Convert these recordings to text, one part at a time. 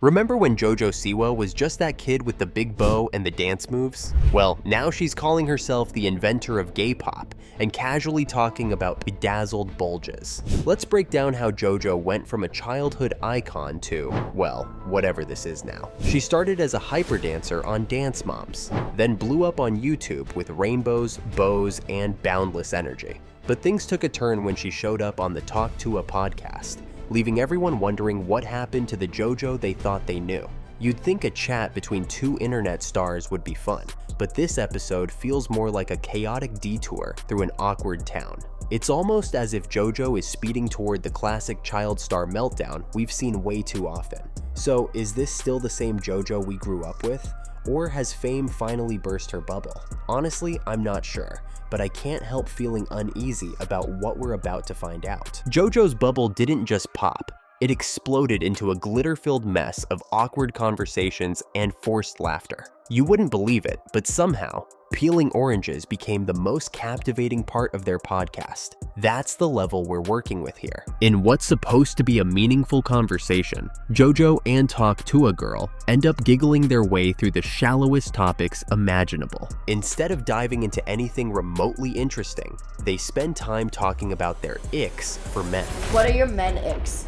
Remember when JoJo Siwa was just that kid with the big bow and the dance moves? Well, now she's calling herself the inventor of gay pop and casually talking about bedazzled bulges. Let's break down how JoJo went from a childhood icon to, well, whatever this is now. She started as a hyper dancer on Dance Moms, then blew up on YouTube with rainbows, bows, and boundless energy. But things took a turn when she showed up on the Tuah podcast, leaving everyone wondering what happened to the JoJo they thought they knew. You'd think a chat between two internet stars would be fun, but this episode feels more like a chaotic detour through an awkward town. It's almost as if JoJo is speeding toward the classic child star meltdown we've seen way too often. So is this still the same JoJo we grew up with? Or has fame finally burst her bubble? Honestly, I'm not sure, but I can't help feeling uneasy about what we're about to find out. JoJo's bubble didn't just pop, it exploded into a glitter-filled mess of awkward conversations and forced laughter. You wouldn't believe it, but somehow, peeling oranges became the most captivating part of their podcast. That's the level we're working with here. In what's supposed to be a meaningful conversation, JoJo and Tuah Girl end up giggling their way through the shallowest topics imaginable. Instead of diving into anything remotely interesting, they spend time talking about their icks for men. What are your men icks?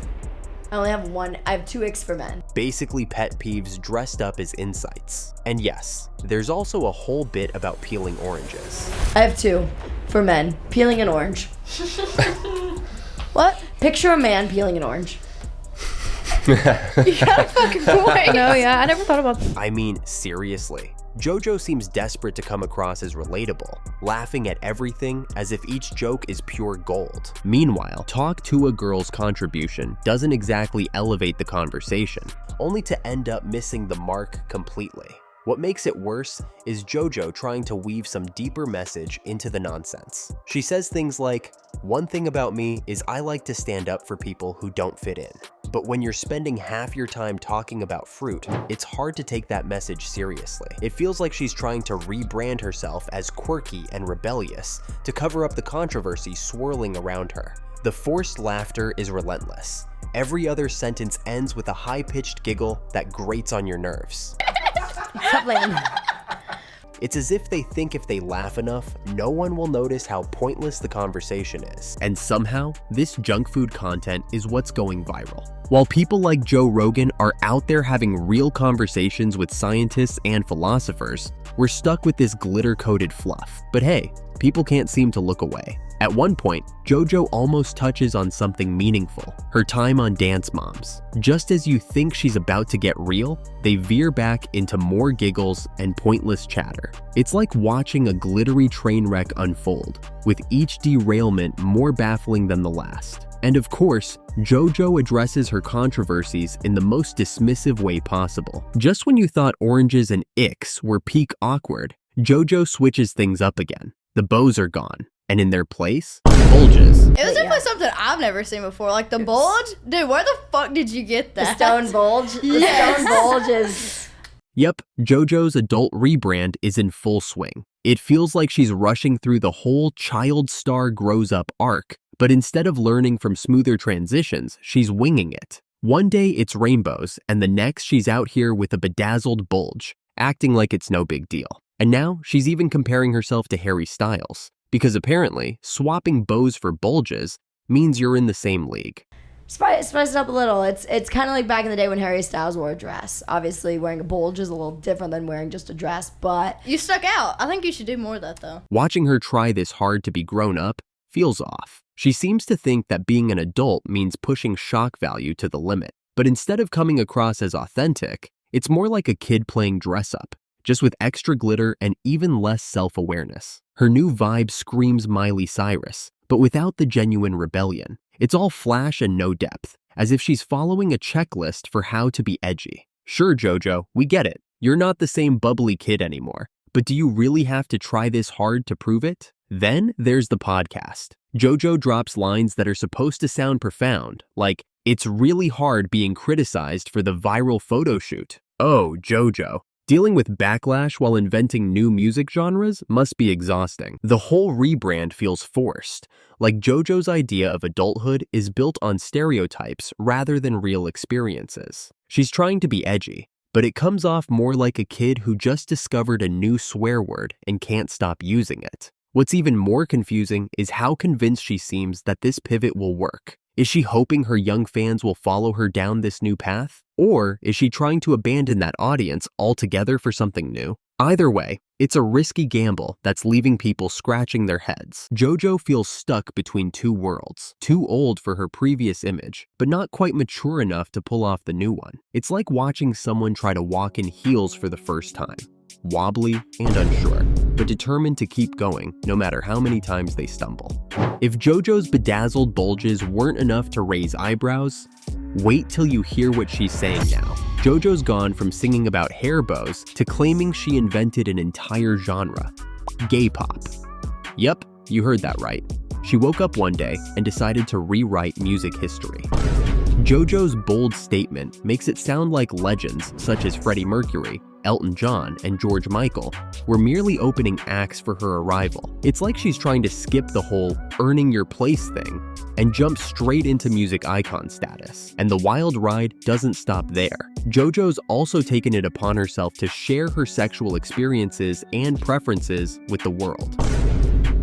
I only have one. I have 2 icks for men. Basically pet peeves dressed up as insights. And yes, there's also a whole bit about peeling oranges. I have 2 for men. Peeling an orange. What? Picture a man peeling an orange. You got a fucking point. No, yeah, I never thought about that. I mean, seriously. JoJo seems desperate to come across as relatable, laughing at everything as if each joke is pure gold. Meanwhile, Tuah Girl's contribution doesn't exactly elevate the conversation, only to end up missing the mark completely. What makes it worse is JoJo trying to weave some deeper message into the nonsense. She says things like, "One thing about me is I like to stand up for people who don't fit in." But when you're spending half your time talking about fruit, it's hard to take that message seriously. It feels like she's trying to rebrand herself as quirky and rebellious to cover up the controversy swirling around her. The forced laughter is relentless. Every other sentence ends with a high-pitched giggle that grates on your nerves. It's as if they think if they laugh enough, no one will notice how pointless the conversation is. And somehow, this junk food content is what's going viral. While people like Joe Rogan are out there having real conversations with scientists and philosophers, we're stuck with this glitter-coated fluff. But hey, people can't seem to look away. At one point, JoJo almost touches on something meaningful, her time on Dance Moms. Just as you think she's about to get real, they veer back into more giggles and pointless chatter. It's like watching a glittery train wreck unfold, with each derailment more baffling than the last. And of course, JoJo addresses her controversies in the most dismissive way possible. Just when you thought oranges and icks were peak awkward, JoJo switches things up again. The bows are gone. And in their place, bulges. It was definitely something I've never seen before. Like the bulge? Dude, where the fuck did you get that? The stone bulge? Yes. The stone bulge is... Yep, JoJo's adult rebrand is in full swing. It feels like she's rushing through the whole child star grows up arc, but instead of learning from smoother transitions, she's winging it. One day it's rainbows, and the next she's out here with a bedazzled bulge, acting like it's no big deal. And now she's even comparing herself to Harry Styles. Because apparently, swapping bows for bulges means you're in the same league. Spice it up a little. It's kind of like back in the day when Harry Styles wore a dress. Obviously, wearing a bulge is a little different than wearing just a dress, but... You stuck out. I think you should do more of that, though. Watching her try this hard to be grown up feels off. She seems to think that being an adult means pushing shock value to the limit. But instead of coming across as authentic, it's more like a kid playing dress up, just with extra glitter and even less self-awareness. Her new vibe screams Miley Cyrus, but without the genuine rebellion. It's all flash and no depth, as if she's following a checklist for how to be edgy. Sure, JoJo, we get it. You're not the same bubbly kid anymore, but do you really have to try this hard to prove it? Then there's the podcast. JoJo drops lines that are supposed to sound profound, like, "It's really hard being criticized for the viral photo shoot." Oh, JoJo, Dealing with backlash while inventing new music genres must be exhausting. The whole rebrand feels forced, like JoJo's idea of adulthood is built on stereotypes rather than real experiences. She's trying to be edgy, but it comes off more like a kid who just discovered a new swear word and can't stop using it. What's even more confusing is how convinced she seems that this pivot will work. Is she hoping her young fans will follow her down this new path? Or is she trying to abandon that audience altogether for something new? Either way, it's a risky gamble that's leaving people scratching their heads. JoJo feels stuck between two worlds, too old for her previous image, but not quite mature enough to pull off the new one. It's like watching someone try to walk in heels for the first time. Wobbly and unsure, but determined to keep going no matter how many times they stumble. If JoJo's bedazzled bulges weren't enough to raise eyebrows, wait till you hear what she's saying now. JoJo's gone from singing about hair bows to claiming she invented an entire genre, gay pop. Yep, you heard that right. She woke up one day and decided to rewrite music history. JoJo's bold statement makes it sound like legends such as Freddie Mercury, Elton John, and George Michael were merely opening acts for her arrival. It's like she's trying to skip the whole earning your place thing and jump straight into music icon status. And the wild ride doesn't stop there. JoJo's also taken it upon herself to share her sexual experiences and preferences with the world.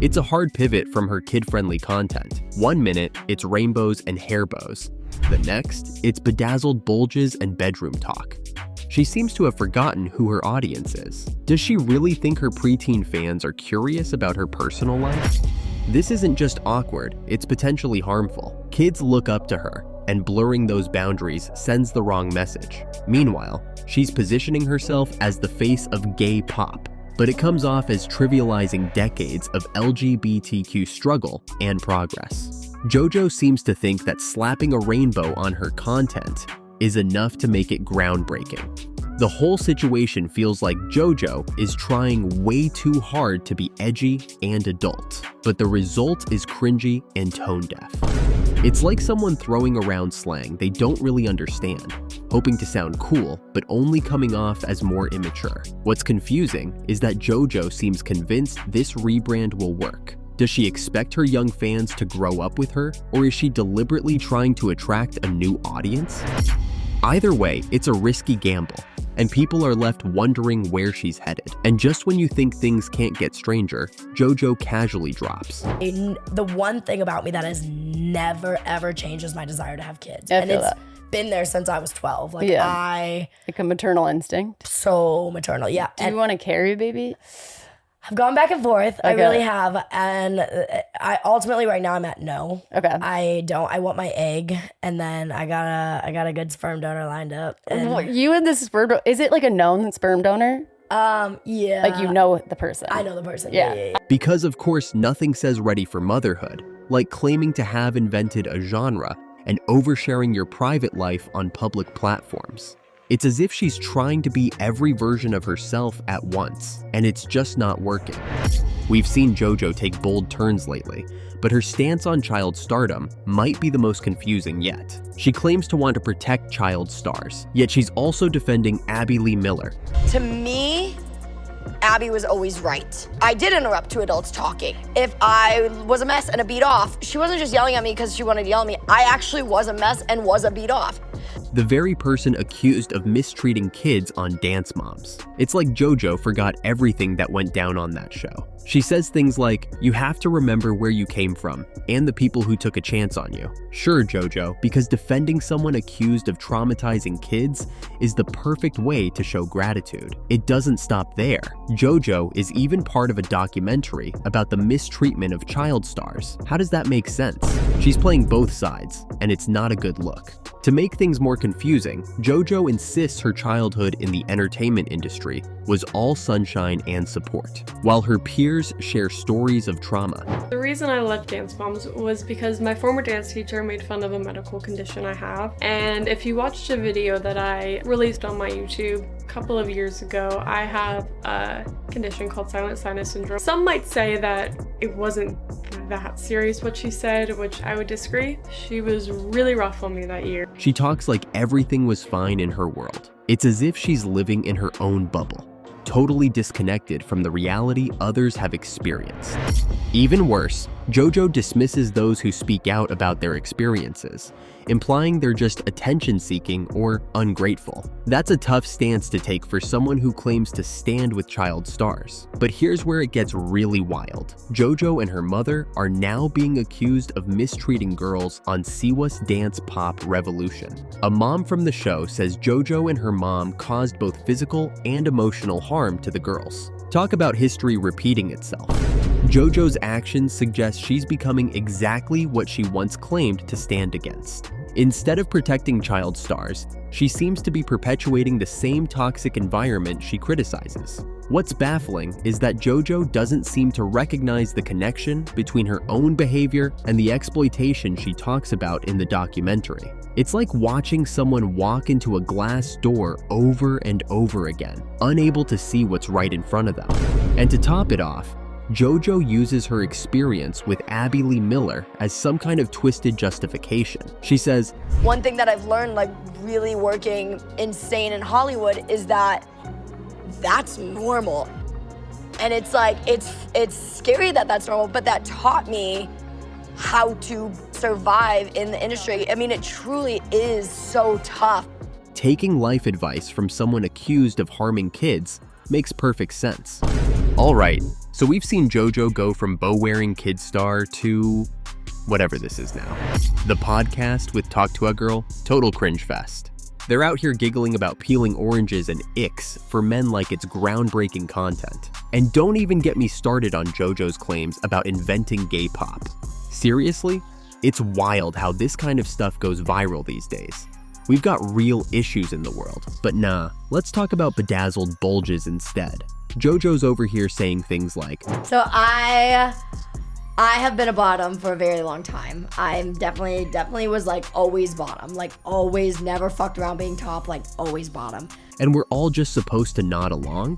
It's a hard pivot from her kid-friendly content. One minute, it's rainbows and hair bows. The next, it's bedazzled bulges and bedroom talk. She seems to have forgotten who her audience is. Does she really think her preteen fans are curious about her personal life? This isn't just awkward, it's potentially harmful. Kids look up to her, and blurring those boundaries sends the wrong message. Meanwhile, she's positioning herself as the face of gay pop, but it comes off as trivializing decades of LGBTQ struggle and progress. JoJo seems to think that slapping a rainbow on her content is enough to make it groundbreaking. The whole situation feels like JoJo is trying way too hard to be edgy and adult, but the result is cringy and tone deaf. It's like someone throwing around slang they don't really understand, hoping to sound cool, but only coming off as more immature. What's confusing is that JoJo seems convinced this rebrand will work. Does she expect her young fans to grow up with her, or is she deliberately trying to attract a new audience? Either way, it's a risky gamble, and people are left wondering where she's headed. And just when you think things can't get stranger, JoJo casually drops. The one thing about me that has never ever changed is my desire to have kids. I feel that. Been there since I was 12. Like like a maternal instinct. So maternal, yeah. Do you want to carry a baby? I've gone back and forth. Okay. I really have. And I ultimately right now I'm at no. Okay. I don't. I want my egg, and then I got a good sperm donor lined up. And, You and this sperm donor, is it like a known sperm donor? yeah. Like you know the person? I know the person. Yeah. Yeah. Because of course nothing says ready for motherhood, like claiming to have invented a genre and oversharing your private life on public platforms. It's as if she's trying to be every version of herself at once, and it's just not working. We've seen JoJo take bold turns lately, but her stance on child stardom might be the most confusing yet. She claims to want to protect child stars, yet she's also defending Abby Lee Miller. To me, Abby was always right. I did interrupt two adults talking. If I was a mess and a beat off, she wasn't just yelling at me because she wanted to yell at me. I actually was a mess and was a beat off. The very person accused of mistreating kids on Dance Moms. It's like JoJo forgot everything that went down on that show. She says things like, "You have to remember where you came from and the people who took a chance on you." Sure, JoJo, because defending someone accused of traumatizing kids is the perfect way to show gratitude. It doesn't stop there. JoJo is even part of a documentary about the mistreatment of child stars. How does that make sense? She's playing both sides, and it's not a good look. To make things more confusing, JoJo insists her childhood in the entertainment industry was all sunshine and support, while her peers share stories of trauma. The reason I left Dance Moms was because my former dance teacher made fun of a medical condition I have. And if you watched a video that I released on my YouTube a couple of years ago, I have a condition called silent sinus syndrome. Some might say that it wasn't that serious what she said, which I would disagree. She was really rough on me that year. She talks like everything was fine in her world. It's as if she's living in her own bubble, totally disconnected from the reality others have experienced. Even worse, JoJo dismisses those who speak out about their experiences, implying they're just attention-seeking or ungrateful. That's a tough stance to take for someone who claims to stand with child stars. But here's where it gets really wild. JoJo and her mother are now being accused of mistreating girls on Siwa's dance pop revolution. A mom from the show says JoJo and her mom caused both physical and emotional harm to the girls. Talk about history repeating itself. JoJo's actions suggest she's becoming exactly what she once claimed to stand against. Instead of protecting child stars, she seems to be perpetuating the same toxic environment she criticizes. What's baffling is that JoJo doesn't seem to recognize the connection between her own behavior and the exploitation she talks about in the documentary. It's like watching someone walk into a glass door over and over again, unable to see what's right in front of them. And to top it off, JoJo uses her experience with Abby Lee Miller as some kind of twisted justification. She says, One thing that I've learned, like really working insane in Hollywood, is that that's normal. And it's like, it's scary that that's normal, but that taught me how to survive in the industry. I mean, it truly is so tough. Taking life advice from someone accused of harming kids makes perfect sense. All right, so we've seen JoJo go from bow-wearing kid star to whatever this is now. The podcast with Tuah Girl, total cringe fest. They're out here giggling about peeling oranges and icks for men like it's groundbreaking content. And don't even get me started on JoJo's claims about inventing gay pop. Seriously? It's wild how this kind of stuff goes viral these days. We've got real issues in the world, but nah, let's talk about bedazzled bulges instead. JoJo's over here saying things like, So I have been a bottom for a very long time. I'm definitely was like always bottom, like always never fucked around being top, like always bottom. and we're all just supposed to nod along?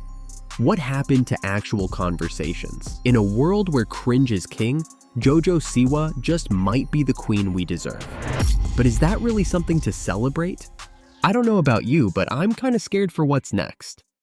What happened to actual conversations? In a world where cringe is king, JoJo Siwa just might be the queen we deserve. But is that really something to celebrate? I don't know about you, but I'm kinda scared for what's next.